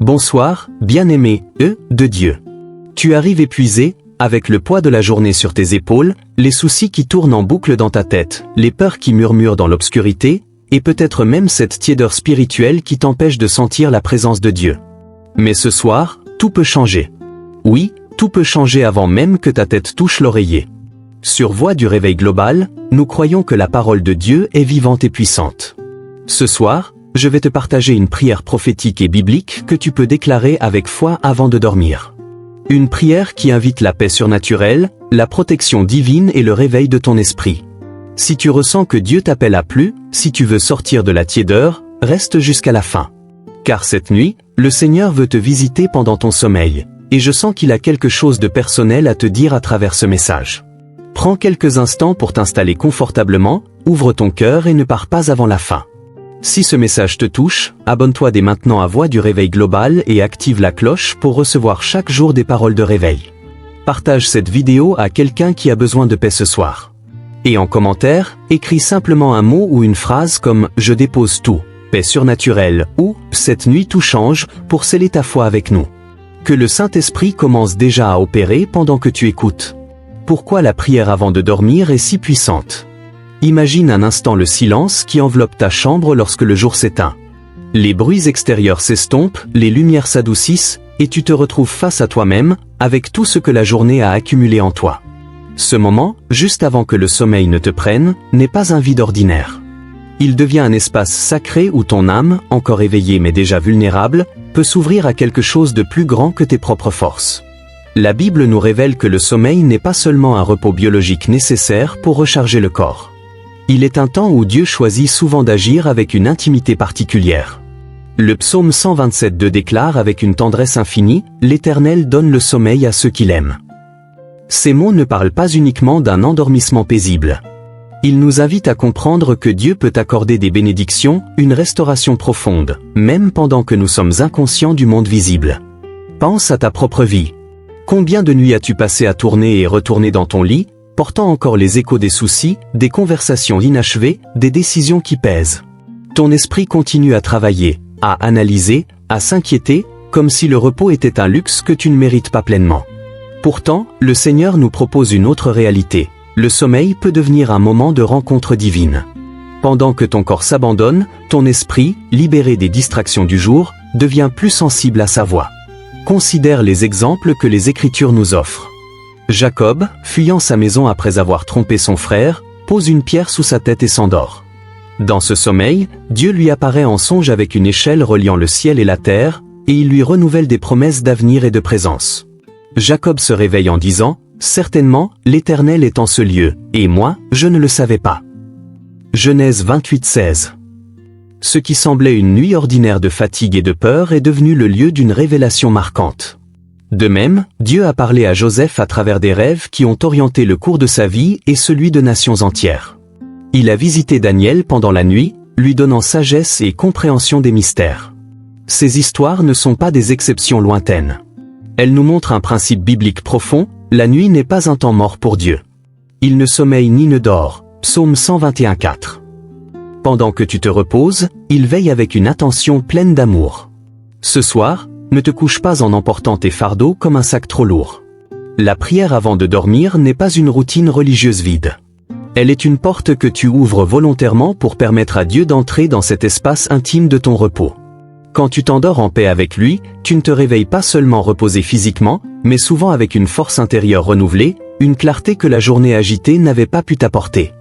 Bonsoir, bien-aimé, de Dieu. Tu arrives épuisé, avec le poids de la journée sur tes épaules, les soucis qui tournent en boucle dans ta tête, les peurs qui murmurent dans l'obscurité, et peut-être même cette tiédeur spirituelle qui t'empêche de sentir la présence de Dieu. Mais ce soir, tout peut changer. Oui, tout peut changer avant même que ta tête touche l'oreiller. Sur Voix du Réveil Global, nous croyons que la parole de Dieu est vivante et puissante. Ce soir, je vais te partager une prière prophétique et biblique que tu peux déclarer avec foi avant de dormir. Une prière qui invite la paix surnaturelle, la protection divine et le réveil de ton esprit. Si tu ressens que Dieu t'appelle à plus, si tu veux sortir de la tiédeur, reste jusqu'à la fin. Car cette nuit, le Seigneur veut te visiter pendant ton sommeil, et je sens qu'il a quelque chose de personnel à te dire à travers ce message. Prends quelques instants pour t'installer confortablement, ouvre ton cœur et ne pars pas avant la fin. Si ce message te touche, abonne-toi dès maintenant à Voix du Réveil Global et active la cloche pour recevoir chaque jour des paroles de réveil. Partage cette vidéo à quelqu'un qui a besoin de paix ce soir. Et en commentaire, écris simplement un mot ou une phrase comme « Je dépose tout, paix surnaturelle » ou « Cette nuit tout change » pour sceller ta foi avec nous. Que le Saint-Esprit commence déjà à opérer pendant que tu écoutes. Pourquoi la prière avant de dormir est si puissante? Imagine un instant le silence qui enveloppe ta chambre lorsque le jour s'éteint. Les bruits extérieurs s'estompent, les lumières s'adoucissent, et tu te retrouves face à toi-même, avec tout ce que la journée a accumulé en toi. Ce moment, juste avant que le sommeil ne te prenne, n'est pas un vide ordinaire. Il devient un espace sacré où ton âme, encore éveillée mais déjà vulnérable, peut s'ouvrir à quelque chose de plus grand que tes propres forces. La Bible nous révèle que le sommeil n'est pas seulement un repos biologique nécessaire pour recharger le corps. Il est un temps où Dieu choisit souvent d'agir avec une intimité particulière. Le psaume 127:2 déclare avec une tendresse infinie, « L'Éternel donne le sommeil à ceux qu'il aime ». Ces mots ne parlent pas uniquement d'un endormissement paisible. Ils nous invitent à comprendre que Dieu peut accorder des bénédictions, une restauration profonde, même pendant que nous sommes inconscients du monde visible. Pense à ta propre vie. Combien de nuits as-tu passé à tourner et retourner dans ton lit, portant encore les échos des soucis, des conversations inachevées, des décisions qui pèsent? Ton esprit continue à travailler, à analyser, à s'inquiéter, comme si le repos était un luxe que tu ne mérites pas pleinement. Pourtant, le Seigneur nous propose une autre réalité. Le sommeil peut devenir un moment de rencontre divine. Pendant que ton corps s'abandonne, ton esprit, libéré des distractions du jour, devient plus sensible à sa voix. Considère les exemples que les Écritures nous offrent. Jacob, fuyant sa maison après avoir trompé son frère, pose une pierre sous sa tête et s'endort. Dans ce sommeil, Dieu lui apparaît en songe avec une échelle reliant le ciel et la terre, et il lui renouvelle des promesses d'avenir et de présence. Jacob se réveille en disant « Certainement, l'Éternel est en ce lieu, et moi, je ne le savais pas. » Genèse 28:16. Ce qui semblait une nuit ordinaire de fatigue et de peur est devenu le lieu d'une révélation marquante. De même, Dieu a parlé à Joseph à travers des rêves qui ont orienté le cours de sa vie et celui de nations entières. Il a visité Daniel pendant la nuit, lui donnant sagesse et compréhension des mystères. Ces histoires ne sont pas des exceptions lointaines. Elles nous montrent un principe biblique profond, la nuit n'est pas un temps mort pour Dieu. Il ne sommeille ni ne dort, psaume 121:4. Pendant que tu te reposes, il veille avec une attention pleine d'amour. Ce soir, ne te couche pas en emportant tes fardeaux comme un sac trop lourd. La prière avant de dormir n'est pas une routine religieuse vide. Elle est une porte que tu ouvres volontairement pour permettre à Dieu d'entrer dans cet espace intime de ton repos. Quand tu t'endors en paix avec lui, tu ne te réveilles pas seulement reposé physiquement, mais souvent avec une force intérieure renouvelée, une clarté que la journée agitée n'avait pas pu t'apporter.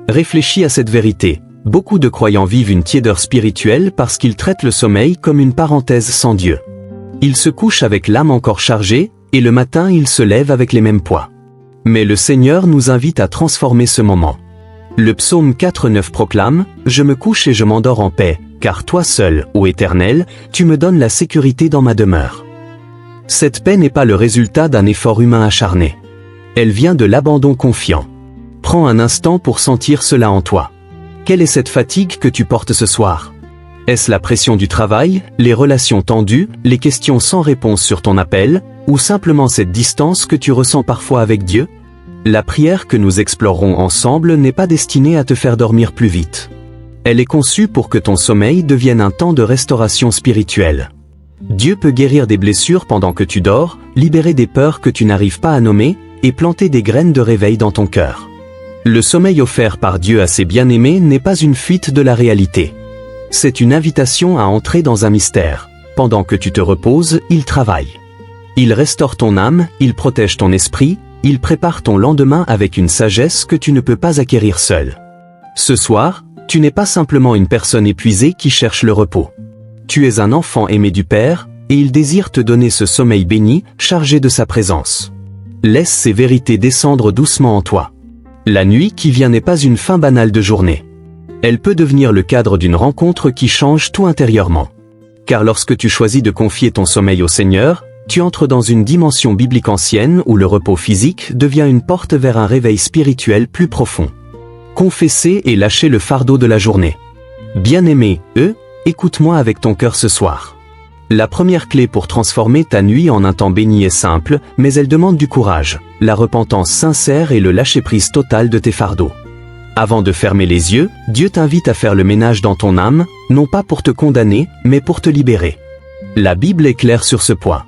Réfléchis à cette vérité. Beaucoup de croyants vivent une tiédeur spirituelle parce qu'ils traitent le sommeil comme une parenthèse sans Dieu. Ils se couchent avec l'âme encore chargée, et le matin ils se lèvent avec les mêmes poids. Mais le Seigneur nous invite à transformer ce moment. Le psaume 4:9 proclame « Je me couche et je m'endors en paix, car toi seul, ô Éternel, tu me donnes la sécurité dans ma demeure. » Cette paix n'est pas le résultat d'un effort humain acharné. Elle vient de l'abandon confiant. Prends un instant pour sentir cela en toi. Quelle est cette fatigue que tu portes ce soir? Est-ce la pression du travail, les relations tendues, les questions sans réponse sur ton appel, ou simplement cette distance que tu ressens parfois avec Dieu? La prière que nous explorerons ensemble n'est pas destinée à te faire dormir plus vite. Elle est conçue pour que ton sommeil devienne un temps de restauration spirituelle. Dieu peut guérir des blessures pendant que tu dors, libérer des peurs que tu n'arrives pas à nommer, et planter des graines de réveil dans ton cœur. Le sommeil offert par Dieu à ses bien-aimés n'est pas une fuite de la réalité. C'est une invitation à entrer dans un mystère. Pendant que tu te reposes, il travaille. Il restaure ton âme, il protège ton esprit, il prépare ton lendemain avec une sagesse que tu ne peux pas acquérir seul. Ce soir, tu n'es pas simplement une personne épuisée qui cherche le repos. Tu es un enfant aimé du Père, et il désire te donner ce sommeil béni, chargé de sa présence. Laisse ces vérités descendre doucement en toi. La nuit qui vient n'est pas une fin banale de journée. Elle peut devenir le cadre d'une rencontre qui change tout intérieurement. Car lorsque tu choisis de confier ton sommeil au Seigneur, tu entres dans une dimension biblique ancienne où le repos physique devient une porte vers un réveil spirituel plus profond. Confessez et lâchez le fardeau de la journée. Bien-aimé, écoute-moi avec ton cœur ce soir. La première clé pour transformer ta nuit en un temps béni est simple, mais elle demande du courage, la repentance sincère et le lâcher-prise total de tes fardeaux. Avant de fermer les yeux, Dieu t'invite à faire le ménage dans ton âme, non pas pour te condamner, mais pour te libérer. La Bible est claire sur ce point.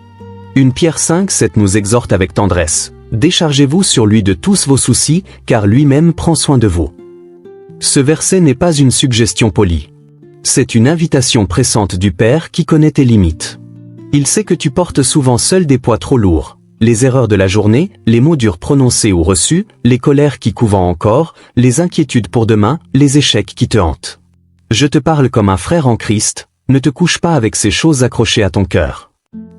1 Pierre 5,7 nous exhorte avec tendresse. Déchargez-vous sur lui de tous vos soucis, car lui-même prend soin de vous. Ce verset n'est pas une suggestion polie. C'est une invitation pressante du Père qui connaît tes limites. Il sait que tu portes souvent seul des poids trop lourds. Les erreurs de la journée, les mots durs prononcés ou reçus, les colères qui couvent encore, les inquiétudes pour demain, les échecs qui te hantent. Je te parle comme un frère en Christ, ne te couche pas avec ces choses accrochées à ton cœur.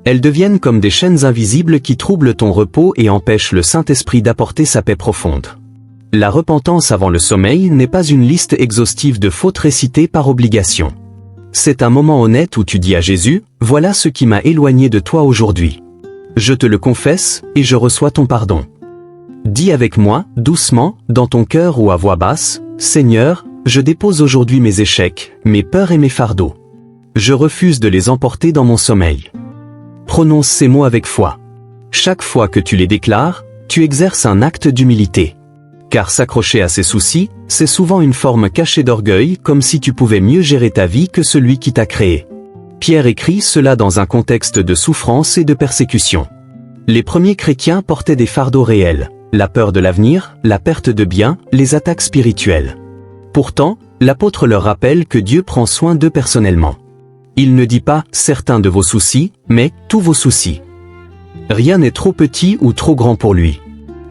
Elles deviennent comme des chaînes invisibles qui troublent ton repos et empêchent le Saint-Esprit d'apporter sa paix profonde. La repentance avant le sommeil n'est pas une liste exhaustive de fautes récitées par obligation. C'est un moment honnête où tu dis à Jésus, « Voilà ce qui m'a éloigné de toi aujourd'hui. Je te le confesse, et je reçois ton pardon. » Dis avec moi, doucement, dans ton cœur ou à voix basse, « Seigneur, je dépose aujourd'hui mes échecs, mes peurs et mes fardeaux. Je refuse de les emporter dans mon sommeil. » Prononce ces mots avec foi. Chaque fois que tu les déclares, tu exerces un acte d'humilité. Car s'accrocher à ses soucis, c'est souvent une forme cachée d'orgueil, comme si tu pouvais mieux gérer ta vie que celui qui t'a créé. Pierre écrit cela dans un contexte de souffrance et de persécution. Les premiers chrétiens portaient des fardeaux réels, la peur de l'avenir, la perte de biens, les attaques spirituelles. Pourtant, l'apôtre leur rappelle que Dieu prend soin d'eux personnellement. Il ne dit pas « certains de vos soucis », mais « tous vos soucis ». Rien n'est trop petit ou trop grand pour lui.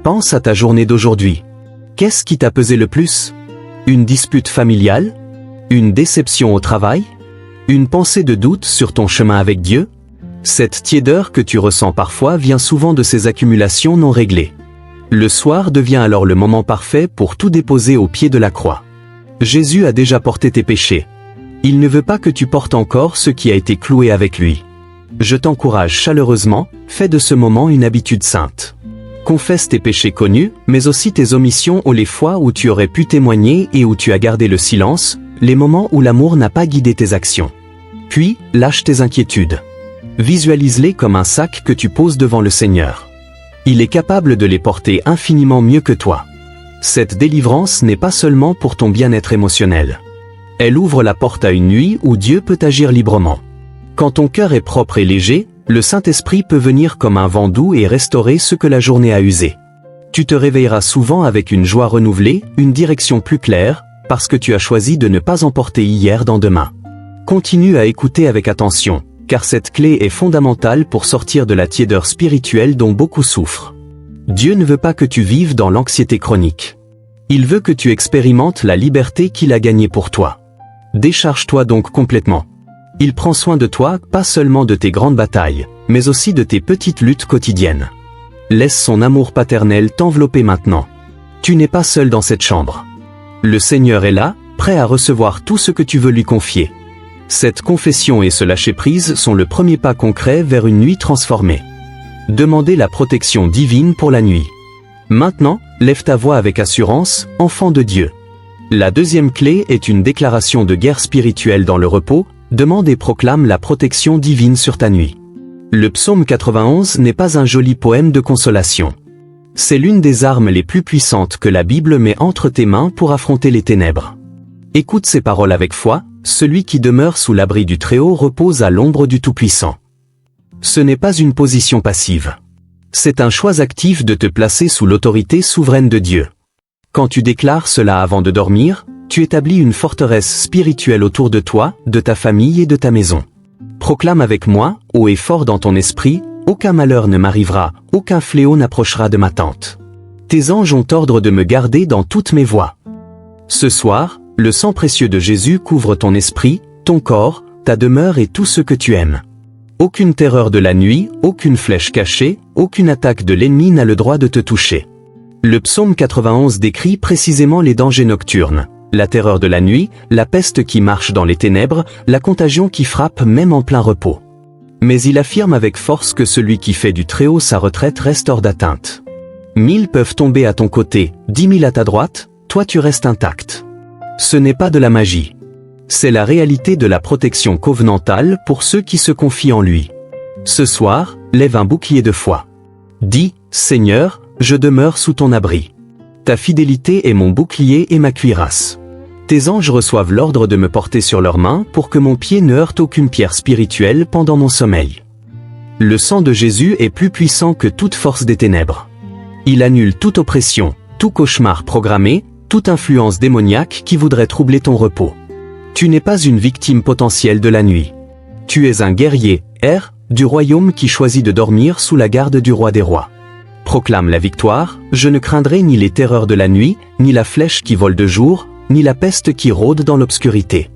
Pense à ta journée d'aujourd'hui. Qu'est-ce qui t'a pesé le plus? Une dispute familiale? Une déception au travail? Une pensée de doute sur ton chemin avec Dieu? Cette tiédeur que tu ressens parfois vient souvent de ces accumulations non réglées. Le soir devient alors le moment parfait pour tout déposer au pied de la croix. Jésus a déjà porté tes péchés. Il ne veut pas que tu portes encore ce qui a été cloué avec lui. Je t'encourage chaleureusement, fais de ce moment une habitude sainte. Confesse tes péchés connus, mais aussi tes omissions ou les fois où tu aurais pu témoigner et où tu as gardé le silence, les moments où l'amour n'a pas guidé tes actions. Puis, lâche tes inquiétudes. Visualise-les comme un sac que tu poses devant le Seigneur. Il est capable de les porter infiniment mieux que toi. Cette délivrance n'est pas seulement pour ton bien-être émotionnel. Elle ouvre la porte à une nuit où Dieu peut agir librement. Quand ton cœur est propre et léger, le Saint-Esprit peut venir comme un vent doux et restaurer ce que la journée a usé. Tu te réveilleras souvent avec une joie renouvelée, une direction plus claire, parce que tu as choisi de ne pas emporter hier dans demain. Continue à écouter avec attention, car cette clé est fondamentale pour sortir de la tiédeur spirituelle dont beaucoup souffrent. Dieu ne veut pas que tu vives dans l'anxiété chronique. Il veut que tu expérimentes la liberté qu'il a gagnée pour toi. Décharge-toi donc complètement. Il prend soin de toi, pas seulement de tes grandes batailles, mais aussi de tes petites luttes quotidiennes. Laisse son amour paternel t'envelopper maintenant. Tu n'es pas seul dans cette chambre. Le Seigneur est là, prêt à recevoir tout ce que tu veux lui confier. Cette confession et ce lâcher-prise sont le premier pas concret vers une nuit transformée. Demandez la protection divine pour la nuit. Maintenant, lève ta voix avec assurance, enfant de Dieu. La deuxième clé est une déclaration de guerre spirituelle dans le repos. Demande et proclame la protection divine sur ta nuit. Le psaume 91 n'est pas un joli poème de consolation. C'est l'une des armes les plus puissantes que la Bible met entre tes mains pour affronter les ténèbres. Écoute ces paroles avec foi, celui qui demeure sous l'abri du Très-Haut repose à l'ombre du Tout-Puissant. Ce n'est pas une position passive. C'est un choix actif de te placer sous l'autorité souveraine de Dieu. Quand tu déclares cela avant de dormir, tu établis une forteresse spirituelle autour de toi, de ta famille et de ta maison. Proclame avec moi, haut et fort dans ton esprit, aucun malheur ne m'arrivera, aucun fléau n'approchera de ma tente. Tes anges ont ordre de me garder dans toutes mes voies. Ce soir, le sang précieux de Jésus couvre ton esprit, ton corps, ta demeure et tout ce que tu aimes. Aucune terreur de la nuit, aucune flèche cachée, aucune attaque de l'ennemi n'a le droit de te toucher. Le psaume 91 décrit précisément les dangers nocturnes, la terreur de la nuit, la peste qui marche dans les ténèbres, la contagion qui frappe même en plein repos. Mais il affirme avec force que celui qui fait du Très-Haut sa retraite reste hors d'atteinte. 1000 peuvent tomber à ton côté, 10 000 à ta droite, toi tu restes intact. Ce n'est pas de la magie. C'est la réalité de la protection covenantale pour ceux qui se confient en lui. Ce soir, lève un bouclier de foi. Dis, Seigneur, je demeure sous ton abri. Ta fidélité est mon bouclier et ma cuirasse. Tes anges reçoivent l'ordre de me porter sur leurs mains pour que mon pied ne heurte aucune pierre spirituelle pendant mon sommeil. Le sang de Jésus est plus puissant que toute force des ténèbres. Il annule toute oppression, tout cauchemar programmé, toute influence démoniaque qui voudrait troubler ton repos. Tu n'es pas une victime potentielle de la nuit. Tu es un guerrier, du royaume qui choisit de dormir sous la garde du roi des rois. Proclame la victoire, je ne craindrai ni les terreurs de la nuit, ni la flèche qui vole de jour, ni la peste qui rôde dans l'obscurité.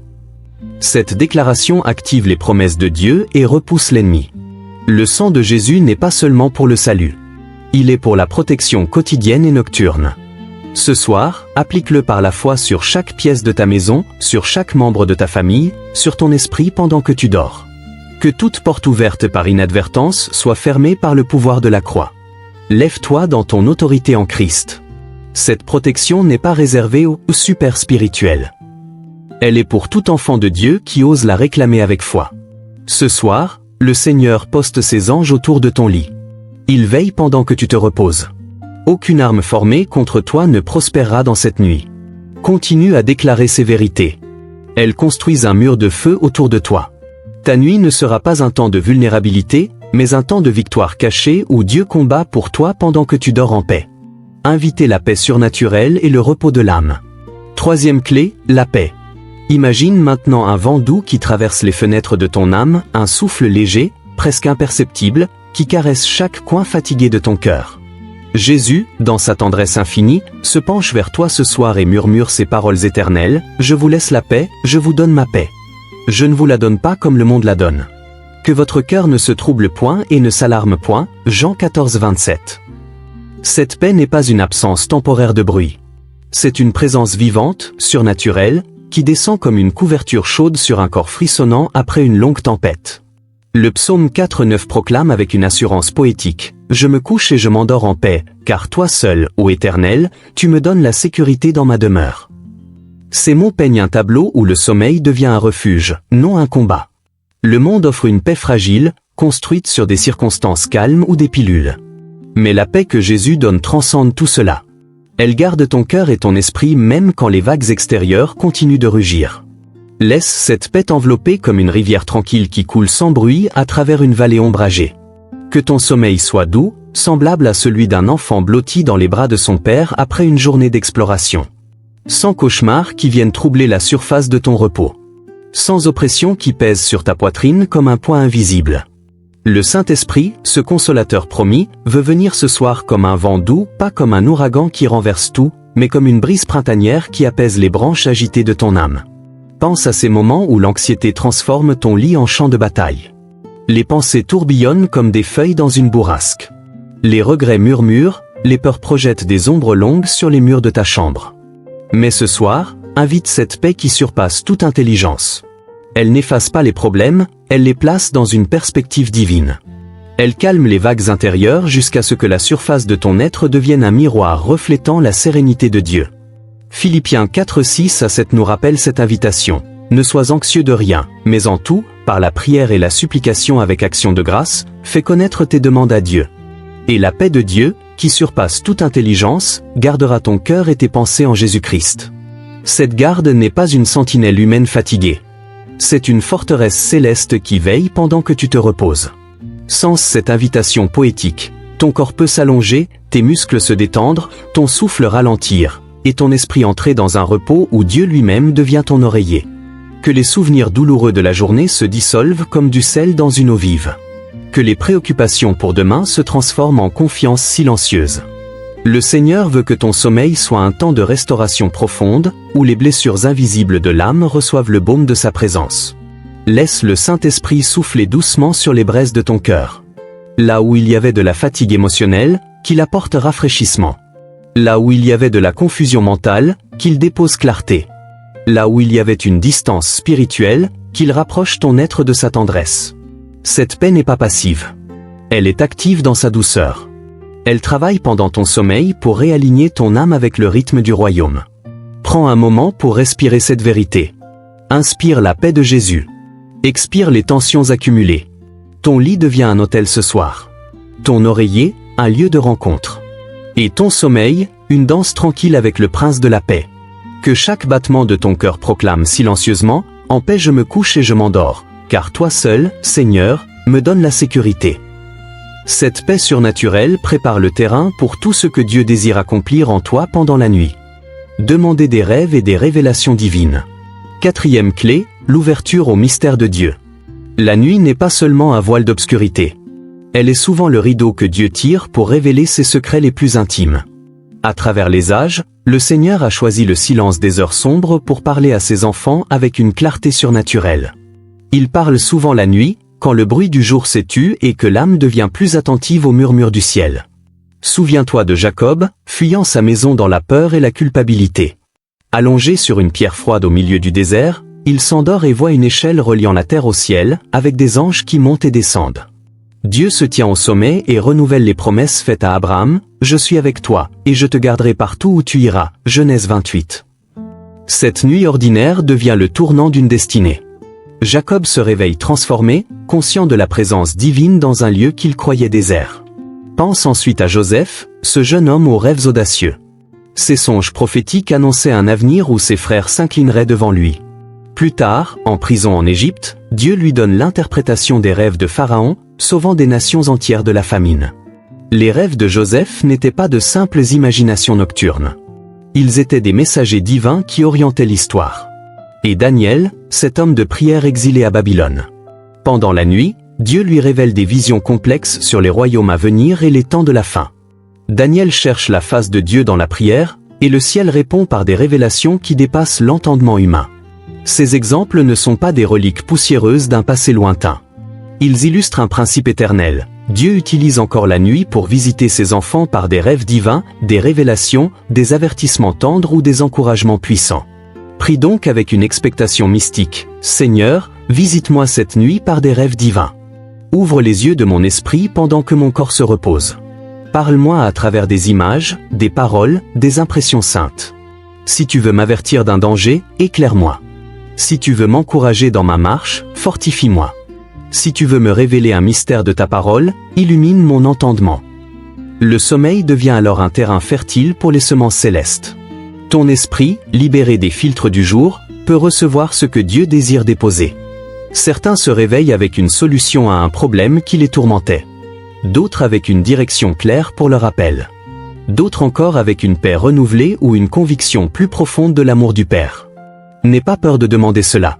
Cette déclaration active les promesses de Dieu et repousse l'ennemi. Le sang de Jésus n'est pas seulement pour le salut. Il est pour la protection quotidienne et nocturne. Ce soir, applique-le par la foi sur chaque pièce de ta maison, sur chaque membre de ta famille, sur ton esprit pendant que tu dors. Que toute porte ouverte par inadvertance soit fermée par le pouvoir de la croix. Lève-toi dans ton autorité en Christ. Cette protection n'est pas réservée aux super spirituels. Elle est pour tout enfant de Dieu qui ose la réclamer avec foi. Ce soir, le Seigneur poste ses anges autour de ton lit. Ils veillent pendant que tu te reposes. Aucune arme formée contre toi ne prospérera dans cette nuit. Continue à déclarer ces vérités. Elles construisent un mur de feu autour de toi. Ta nuit ne sera pas un temps de vulnérabilité, mais un temps de victoire cachée où Dieu combat pour toi pendant que tu dors en paix. Invitez la paix surnaturelle et le repos de l'âme. Troisième clé, la paix. Imagine maintenant un vent doux qui traverse les fenêtres de ton âme, un souffle léger, presque imperceptible, qui caresse chaque coin fatigué de ton cœur. Jésus, dans sa tendresse infinie, se penche vers toi ce soir et murmure ces paroles éternelles, « Je vous laisse la paix, je vous donne ma paix. Je ne vous la donne pas comme le monde la donne. Que votre cœur ne se trouble point et ne s'alarme point. » Jean 14, 27. Cette paix n'est pas une absence temporaire de bruit. C'est une présence vivante, surnaturelle, qui descend comme une couverture chaude sur un corps frissonnant après une longue tempête. Le psaume 4,9 proclame avec une assurance poétique, « Je me couche et je m'endors en paix, car toi seul, ô Éternel, tu me donnes la sécurité dans ma demeure. » Ces mots peignent un tableau où le sommeil devient un refuge, non un combat. Le monde offre une paix fragile, construite sur des circonstances calmes ou des pilules. Mais la paix que Jésus donne transcende tout cela. Elle garde ton cœur et ton esprit même quand les vagues extérieures continuent de rugir. Laisse cette paix t'envelopper comme une rivière tranquille qui coule sans bruit à travers une vallée ombragée. Que ton sommeil soit doux, semblable à celui d'un enfant blotti dans les bras de son père après une journée d'exploration. Sans cauchemars qui viennent troubler la surface de ton repos. Sans oppression qui pèse sur ta poitrine comme un poids invisible. Le Saint-Esprit, ce consolateur promis, veut venir ce soir comme un vent doux, pas comme un ouragan qui renverse tout, mais comme une brise printanière qui apaise les branches agitées de ton âme. Pense à ces moments où l'anxiété transforme ton lit en champ de bataille. Les pensées tourbillonnent comme des feuilles dans une bourrasque. Les regrets murmurent, les peurs projettent des ombres longues sur les murs de ta chambre. Mais ce soir, invite cette paix qui surpasse toute intelligence. Elle n'efface pas les problèmes, elle les place dans une perspective divine. Elle calme les vagues intérieures jusqu'à ce que la surface de ton être devienne un miroir reflétant la sérénité de Dieu. Philippiens 4:6 à 7 nous rappelle cette invitation. Ne sois anxieux de rien, mais en tout, par la prière et la supplication avec action de grâce, fais connaître tes demandes à Dieu. Et la paix de Dieu, qui surpasse toute intelligence, gardera ton cœur et tes pensées en Jésus-Christ. Cette garde n'est pas une sentinelle humaine fatiguée. C'est une forteresse céleste qui veille pendant que tu te reposes. Sens cette invitation poétique. Ton corps peut s'allonger, tes muscles se détendre, ton souffle ralentir, et ton esprit entrer dans un repos où Dieu lui-même devient ton oreiller. Que les souvenirs douloureux de la journée se dissolvent comme du sel dans une eau vive. Que les préoccupations pour demain se transforment en confiance silencieuse. Le Seigneur veut que ton sommeil soit un temps de restauration profonde, où les blessures invisibles de l'âme reçoivent le baume de sa présence. Laisse le Saint-Esprit souffler doucement sur les braises de ton cœur. Là où il y avait de la fatigue émotionnelle, qu'il apporte rafraîchissement. Là où il y avait de la confusion mentale, qu'il dépose clarté. Là où il y avait une distance spirituelle, qu'il rapproche ton être de sa tendresse. Cette paix n'est pas passive. Elle est active dans sa douceur. Elle travaille pendant ton sommeil pour réaligner ton âme avec le rythme du royaume. Prends un moment pour respirer cette vérité. Inspire la paix de Jésus. Expire les tensions accumulées. Ton lit devient un hôtel ce soir. Ton oreiller, un lieu de rencontre. Et ton sommeil, une danse tranquille avec le prince de la paix. Que chaque battement de ton cœur proclame silencieusement, « En paix je me couche et je m'endors, car toi seul, Seigneur, me donne la sécurité. » Cette paix surnaturelle prépare le terrain pour tout ce que Dieu désire accomplir en toi pendant la nuit. Demandez des rêves et des révélations divines. 4e clé, l'ouverture au mystère de Dieu. La nuit n'est pas seulement un voile d'obscurité. Elle est souvent le rideau que Dieu tire pour révéler ses secrets les plus intimes. À travers les âges, le Seigneur a choisi le silence des heures sombres pour parler à ses enfants avec une clarté surnaturelle. Il parle souvent la nuit, quand le bruit du jour s'est tu et que l'âme devient plus attentive au murmure du ciel. Souviens-toi de Jacob, fuyant sa maison dans la peur et la culpabilité. Allongé sur une pierre froide au milieu du désert, il s'endort et voit une échelle reliant la terre au ciel, avec des anges qui montent et descendent. Dieu se tient au sommet et renouvelle les promesses faites à Abraham, « Je suis avec toi, et je te garderai partout où tu iras » Genèse 28. Cette nuit ordinaire devient le tournant d'une destinée. Jacob se réveille transformé, conscient de la présence divine dans un lieu qu'il croyait désert. Pense ensuite à Joseph, ce jeune homme aux rêves audacieux. Ses songes prophétiques annonçaient un avenir où ses frères s'inclineraient devant lui. Plus tard, en prison en Égypte, Dieu lui donne l'interprétation des rêves de Pharaon, sauvant des nations entières de la famine. Les rêves de Joseph n'étaient pas de simples imaginations nocturnes. Ils étaient des messagers divins qui orientaient l'histoire. Et Daniel, cet homme de prière exilé à Babylone. Pendant la nuit, Dieu lui révèle des visions complexes sur les royaumes à venir et les temps de la fin. Daniel cherche la face de Dieu dans la prière, et le ciel répond par des révélations qui dépassent l'entendement humain. Ces exemples ne sont pas des reliques poussiéreuses d'un passé lointain. Ils illustrent un principe éternel. Dieu utilise encore la nuit pour visiter ses enfants par des rêves divins, des révélations, des avertissements tendres ou des encouragements puissants. Prie donc avec une expectation mystique. « Seigneur, visite-moi cette nuit par des rêves divins. Ouvre les yeux de mon esprit pendant que mon corps se repose. Parle-moi à travers des images, des paroles, des impressions saintes. Si tu veux m'avertir d'un danger, éclaire-moi. Si tu veux m'encourager dans ma marche, fortifie-moi. Si tu veux me révéler un mystère de ta parole, illumine mon entendement. » Le sommeil devient alors un terrain fertile pour les semences célestes. Ton esprit, libéré des filtres du jour, peut recevoir ce que Dieu désire déposer. Certains se réveillent avec une solution à un problème qui les tourmentait. D'autres avec une direction claire pour leur appel. D'autres encore avec une paix renouvelée ou une conviction plus profonde de l'amour du Père. N'aie pas peur de demander cela.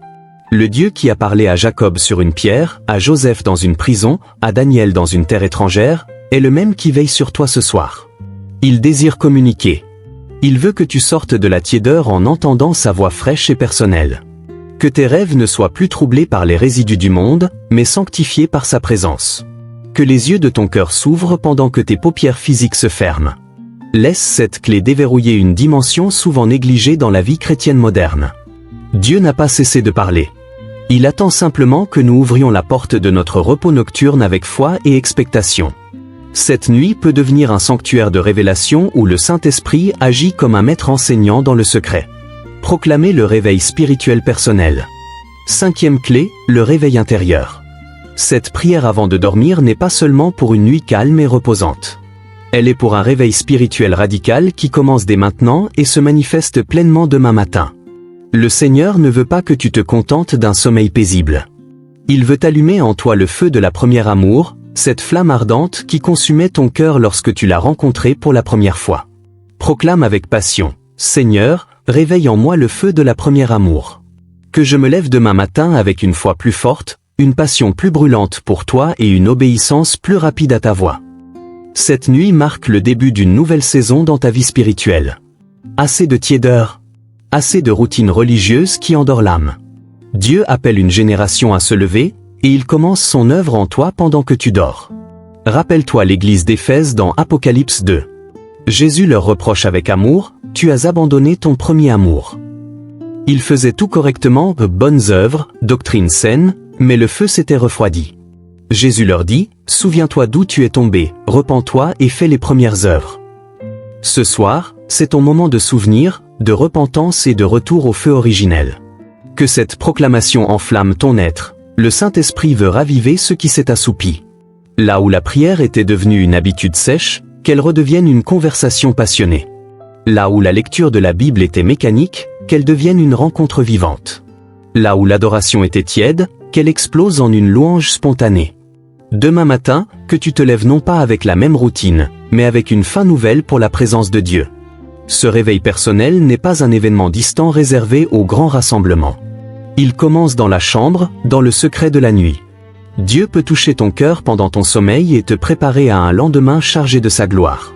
Le Dieu qui a parlé à Jacob sur une pierre, à Joseph dans une prison, à Daniel dans une terre étrangère, est le même qui veille sur toi ce soir. Il désire communiquer. Il veut que tu sortes de la tiédeur en entendant sa voix fraîche et personnelle. Que tes rêves ne soient plus troublés par les résidus du monde, mais sanctifiés par sa présence. Que les yeux de ton cœur s'ouvrent pendant que tes paupières physiques se ferment. Laisse cette clé déverrouiller une dimension souvent négligée dans la vie chrétienne moderne. Dieu n'a pas cessé de parler. Il attend simplement que nous ouvrions la porte de notre repos nocturne avec foi et expectation. Cette nuit peut devenir un sanctuaire de révélation où le Saint-Esprit agit comme un maître enseignant dans le secret. Proclamez le réveil spirituel personnel. 5e clé, le réveil intérieur. Cette prière avant de dormir n'est pas seulement pour une nuit calme et reposante. Elle est pour un réveil spirituel radical qui commence dès maintenant et se manifeste pleinement demain matin. Le Seigneur ne veut pas que tu te contentes d'un sommeil paisible. Il veut allumer en toi le feu de la première amour, Cette flamme ardente qui consumait ton cœur lorsque tu l'as rencontré pour la première fois. Proclame avec passion, Seigneur, réveille en moi le feu de la première amour. Que je me lève demain matin avec une foi plus forte, une passion plus brûlante pour toi et une obéissance plus rapide à ta voix. Cette nuit marque le début d'une nouvelle saison dans ta vie spirituelle. Assez de tiédeur. Assez de routine religieuse qui endort l'âme. Dieu appelle une génération à se lever, et il commence son œuvre en toi pendant que tu dors. Rappelle-toi l'église d'Éphèse dans Apocalypse 2. Jésus leur reproche avec amour, « Tu as abandonné ton premier amour ». Ils faisaient tout correctement, bonnes œuvres, doctrine saine, mais le feu s'était refroidi. Jésus leur dit, « Souviens-toi d'où tu es tombé, repens-toi et fais les premières œuvres ». Ce soir, c'est ton moment de souvenir, de repentance et de retour au feu originel. Que cette proclamation enflamme ton être. Le Saint-Esprit veut raviver ce qui s'est assoupi. Là où la prière était devenue une habitude sèche, qu'elle redevienne une conversation passionnée. Là où la lecture de la Bible était mécanique, qu'elle devienne une rencontre vivante. Là où l'adoration était tiède, qu'elle explose en une louange spontanée. Demain matin, que tu te lèves non pas avec la même routine, mais avec une faim nouvelle pour la présence de Dieu. Ce réveil personnel n'est pas un événement distant réservé au grand rassemblement. Il commence dans la chambre, dans le secret de la nuit. Dieu peut toucher ton cœur pendant ton sommeil et te préparer à un lendemain chargé de sa gloire.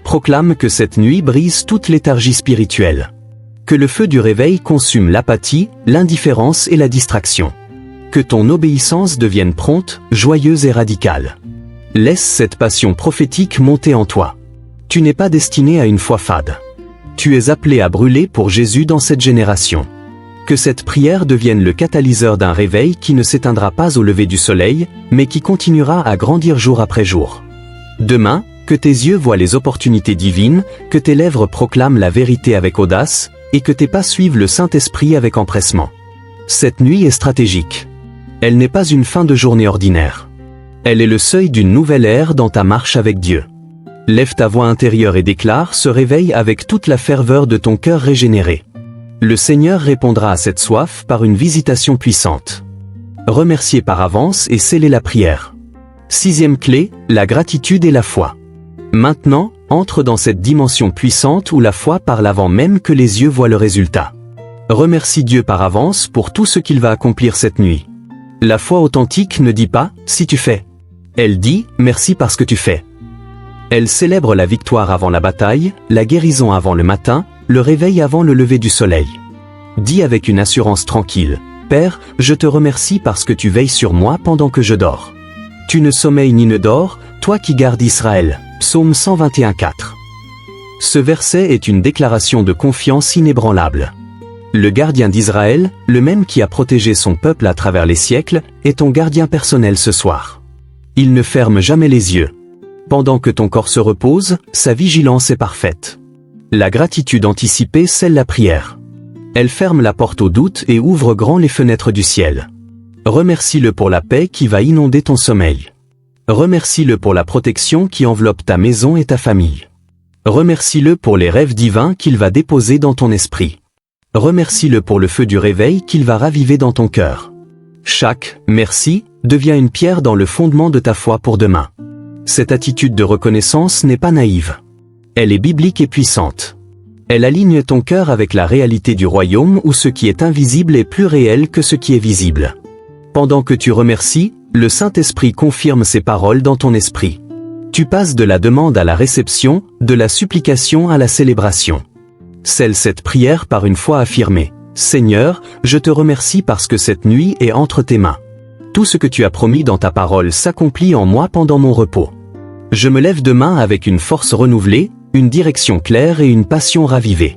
Proclame que cette nuit brise toute léthargie spirituelle. Que le feu du réveil consume l'apathie, l'indifférence et la distraction. Que ton obéissance devienne prompte, joyeuse et radicale. Laisse cette passion prophétique monter en toi. Tu n'es pas destiné à une foi fade. Tu es appelé à brûler pour Jésus dans cette génération. Que cette prière devienne le catalyseur d'un réveil qui ne s'éteindra pas au lever du soleil, mais qui continuera à grandir jour après jour. Demain, que tes yeux voient les opportunités divines, que tes lèvres proclament la vérité avec audace, et que tes pas suivent le Saint-Esprit avec empressement. Cette nuit est stratégique. Elle n'est pas une fin de journée ordinaire. Elle est le seuil d'une nouvelle ère dans ta marche avec Dieu. Lève ta voix intérieure et déclare ce réveil avec toute la ferveur de ton cœur régénéré. Le Seigneur répondra à cette soif par une visitation puissante. Remerciez par avance et scellez la prière. 6e clé, la gratitude et la foi. Maintenant, entre dans cette dimension puissante où la foi parle avant même que les yeux voient le résultat. Remercie Dieu par avance pour tout ce qu'il va accomplir cette nuit. La foi authentique ne dit pas « si tu fais ». Elle dit « merci parce que tu fais ». Elle célèbre la victoire avant la bataille, la guérison avant le matin, le réveil avant le lever du soleil. Dis avec une assurance tranquille, « Père, je te remercie parce que tu veilles sur moi pendant que je dors. Tu ne sommeilles ni ne dors, toi qui gardes Israël. » Psaume 121:4. Ce verset est une déclaration de confiance inébranlable. Le gardien d'Israël, le même qui a protégé son peuple à travers les siècles, est ton gardien personnel ce soir. Il ne ferme jamais les yeux. Pendant que ton corps se repose, sa vigilance est parfaite. La gratitude anticipée scelle la prière. Elle ferme la porte au doute et ouvre grand les fenêtres du ciel. Remercie-le pour la paix qui va inonder ton sommeil. Remercie-le pour la protection qui enveloppe ta maison et ta famille. Remercie-le pour les rêves divins qu'il va déposer dans ton esprit. Remercie-le pour le feu du réveil qu'il va raviver dans ton cœur. Chaque « merci » devient une pierre dans le fondement de ta foi pour demain. Cette attitude de reconnaissance n'est pas naïve. Elle est biblique et puissante. Elle aligne ton cœur avec la réalité du royaume où ce qui est invisible est plus réel que ce qui est visible. Pendant que tu remercies, le Saint-Esprit confirme ses paroles dans ton esprit. Tu passes de la demande à la réception, de la supplication à la célébration. Scelle cette prière par une foi affirmée. Seigneur, je te remercie parce que cette nuit est entre tes mains. Tout ce que tu as promis dans ta parole s'accomplit en moi pendant mon repos. Je me lève demain avec une force renouvelée, une direction claire et une passion ravivée.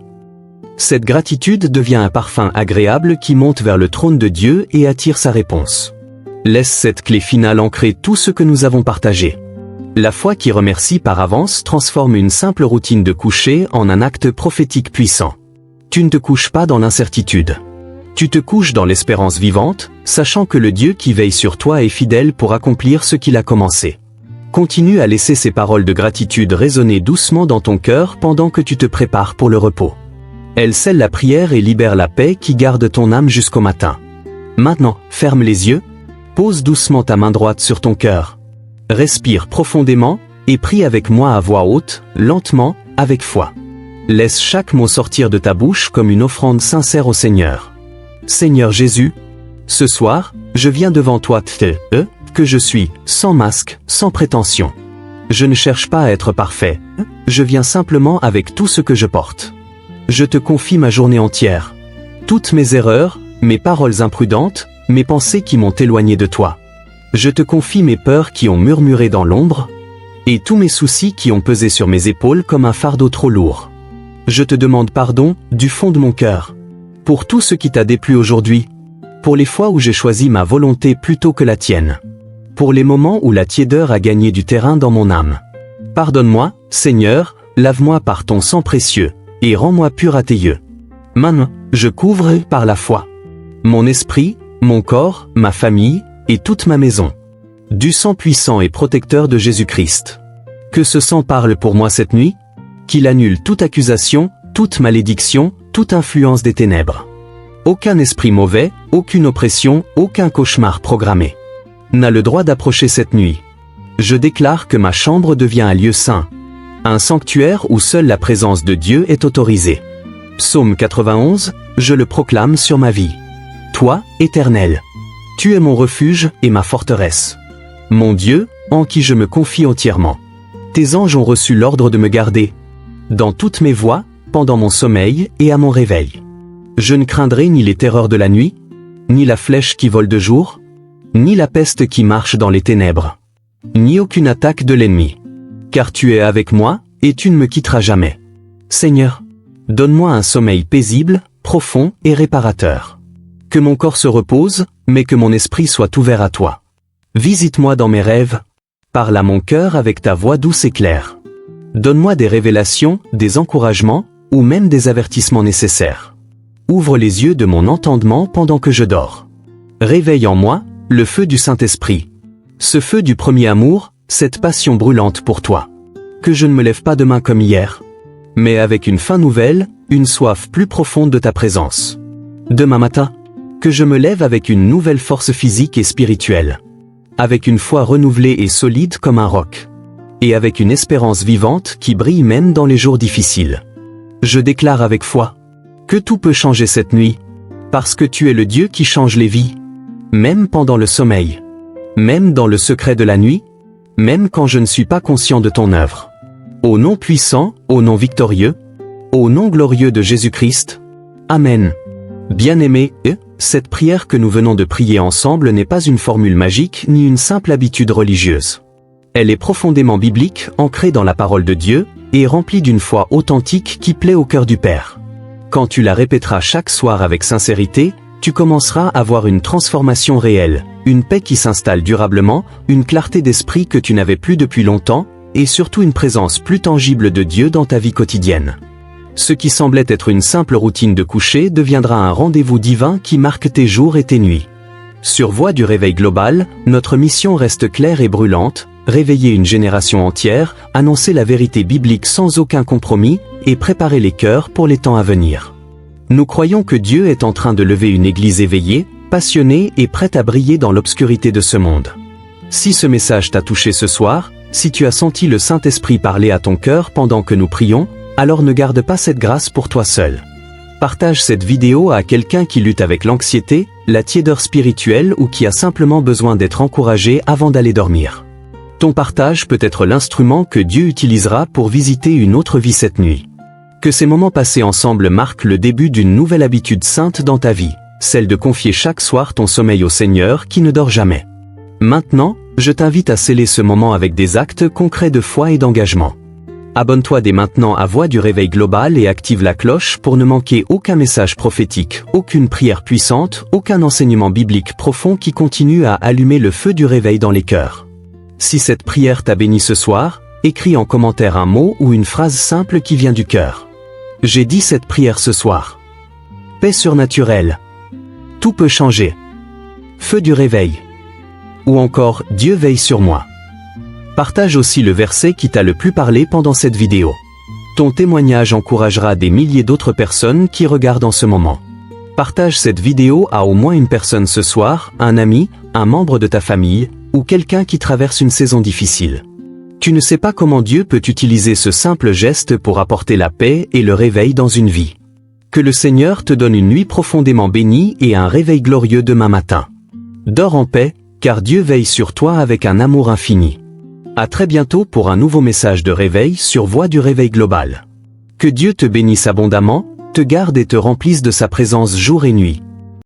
Cette gratitude devient un parfum agréable qui monte vers le trône de Dieu et attire sa réponse. Laisse cette clé finale ancrer tout ce que nous avons partagé. La foi qui remercie par avance transforme une simple routine de coucher en un acte prophétique puissant. Tu ne te couches pas dans l'incertitude. Tu te couches dans l'espérance vivante, sachant que le Dieu qui veille sur toi est fidèle pour accomplir ce qu'il a commencé. Continue à laisser ces paroles de gratitude résonner doucement dans ton cœur pendant que tu te prépares pour le repos. Elles scellent la prière et libèrent la paix qui garde ton âme jusqu'au matin. Maintenant, ferme les yeux, pose doucement ta main droite sur ton cœur. Respire profondément, et prie avec moi à voix haute, lentement, avec foi. Laisse chaque mot sortir de ta bouche comme une offrande sincère au Seigneur. Seigneur Jésus, ce soir, je viens devant toi que je suis, sans masque, sans prétention. Je ne cherche pas à être parfait, je viens simplement avec tout ce que je porte. Je te confie ma journée entière. Toutes mes erreurs, mes paroles imprudentes, mes pensées qui m'ont éloigné de toi. Je te confie mes peurs qui ont murmuré dans l'ombre, et tous mes soucis qui ont pesé sur mes épaules comme un fardeau trop lourd. Je te demande pardon, du fond de mon cœur, pour tout ce qui t'a déplu aujourd'hui, pour les fois où j'ai choisi ma volonté plutôt que la tienne, pour les moments où la tiédeur a gagné du terrain dans mon âme. Pardonne-moi, Seigneur, lave-moi par ton sang précieux, et rends-moi pur à tes yeux. Maintenant, je couvre par la foi mon esprit, mon corps, ma famille, et toute ma maison, du sang puissant et protecteur de Jésus-Christ. Que ce sang parle pour moi cette nuit, qu'il annule toute accusation, toute malédiction, toute influence des ténèbres. Aucun esprit mauvais, aucune oppression, aucun cauchemar programmé n'a le droit d'approcher cette nuit. Je déclare que ma chambre devient un lieu saint, un sanctuaire où seule la présence de Dieu est autorisée. Psaume 91, je le proclame sur ma vie. Toi, Éternel, tu es mon refuge et ma forteresse. Mon Dieu, en qui je me confie entièrement. Tes anges ont reçu l'ordre de me garder, dans toutes mes voies, pendant mon sommeil et à mon réveil. Je ne craindrai ni les terreurs de la nuit, ni la flèche qui vole de jour, ni la peste qui marche dans les ténèbres, ni aucune attaque de l'ennemi. Car tu es avec moi, et tu ne me quitteras jamais. Seigneur, donne-moi un sommeil paisible, profond et réparateur. Que mon corps se repose, mais que mon esprit soit ouvert à toi. Visite-moi dans mes rêves. Parle à mon cœur avec ta voix douce et claire. Donne-moi des révélations, des encouragements, ou même des avertissements nécessaires. Ouvre les yeux de mon entendement pendant que je dors. Réveille en moi le feu du Saint-Esprit. Ce feu du premier amour, cette passion brûlante pour toi. Que je ne me lève pas demain comme hier, mais avec une faim nouvelle, une soif plus profonde de ta présence. Demain matin, que je me lève avec une nouvelle force physique et spirituelle, avec une foi renouvelée et solide comme un roc, et avec une espérance vivante qui brille même dans les jours difficiles. Je déclare avec foi que tout peut changer cette nuit, parce que tu es le Dieu qui change les vies, même pendant le sommeil, même dans le secret de la nuit, même quand je ne suis pas conscient de ton œuvre. Au nom puissant, au nom victorieux, au nom glorieux de Jésus-Christ. Amen. Bien-aimés, cette prière que nous venons de prier ensemble n'est pas une formule magique ni une simple habitude religieuse. Elle est profondément biblique, ancrée dans la parole de Dieu, et remplie d'une foi authentique qui plaît au cœur du Père. Quand tu la répéteras chaque soir avec sincérité, tu commenceras à voir une transformation réelle, une paix qui s'installe durablement, une clarté d'esprit que tu n'avais plus depuis longtemps, et surtout une présence plus tangible de Dieu dans ta vie quotidienne. Ce qui semblait être une simple routine de coucher deviendra un rendez-vous divin qui marque tes jours et tes nuits. Sur Voix du Réveil Global, notre mission reste claire et brûlante, réveiller une génération entière, annoncer la vérité biblique sans aucun compromis, et préparer les cœurs pour les temps à venir. Nous croyons que Dieu est en train de lever une église éveillée, passionnée et prête à briller dans l'obscurité de ce monde. Si ce message t'a touché ce soir, si tu as senti le Saint-Esprit parler à ton cœur pendant que nous prions, alors ne garde pas cette grâce pour toi seul. Partage cette vidéo à quelqu'un qui lutte avec l'anxiété, la tiédeur spirituelle ou qui a simplement besoin d'être encouragé avant d'aller dormir. Ton partage peut être l'instrument que Dieu utilisera pour visiter une autre vie cette nuit. Que ces moments passés ensemble marquent le début d'une nouvelle habitude sainte dans ta vie, celle de confier chaque soir ton sommeil au Seigneur qui ne dort jamais. Maintenant, je t'invite à sceller ce moment avec des actes concrets de foi et d'engagement. Abonne-toi dès maintenant à Voix du Réveil Global et active la cloche pour ne manquer aucun message prophétique, aucune prière puissante, aucun enseignement biblique profond qui continue à allumer le feu du réveil dans les cœurs. Si cette prière t'a béni ce soir, écris en commentaire un mot ou une phrase simple qui vient du cœur. J'ai dit cette prière ce soir. Paix surnaturelle. Tout peut changer. Feu du réveil. Ou encore, Dieu veille sur moi. Partage aussi le verset qui t'a le plus parlé pendant cette vidéo. Ton témoignage encouragera des milliers d'autres personnes qui regardent en ce moment. Partage cette vidéo à au moins une personne ce soir, un ami, un membre de ta famille, ou quelqu'un qui traverse une saison difficile. Tu ne sais pas comment Dieu peut utiliser ce simple geste pour apporter la paix et le réveil dans une vie. Que le Seigneur te donne une nuit profondément bénie et un réveil glorieux demain matin. Dors en paix, car Dieu veille sur toi avec un amour infini. À très bientôt pour un nouveau message de réveil sur Voix du Réveil Global. Que Dieu te bénisse abondamment, te garde et te remplisse de sa présence jour et nuit.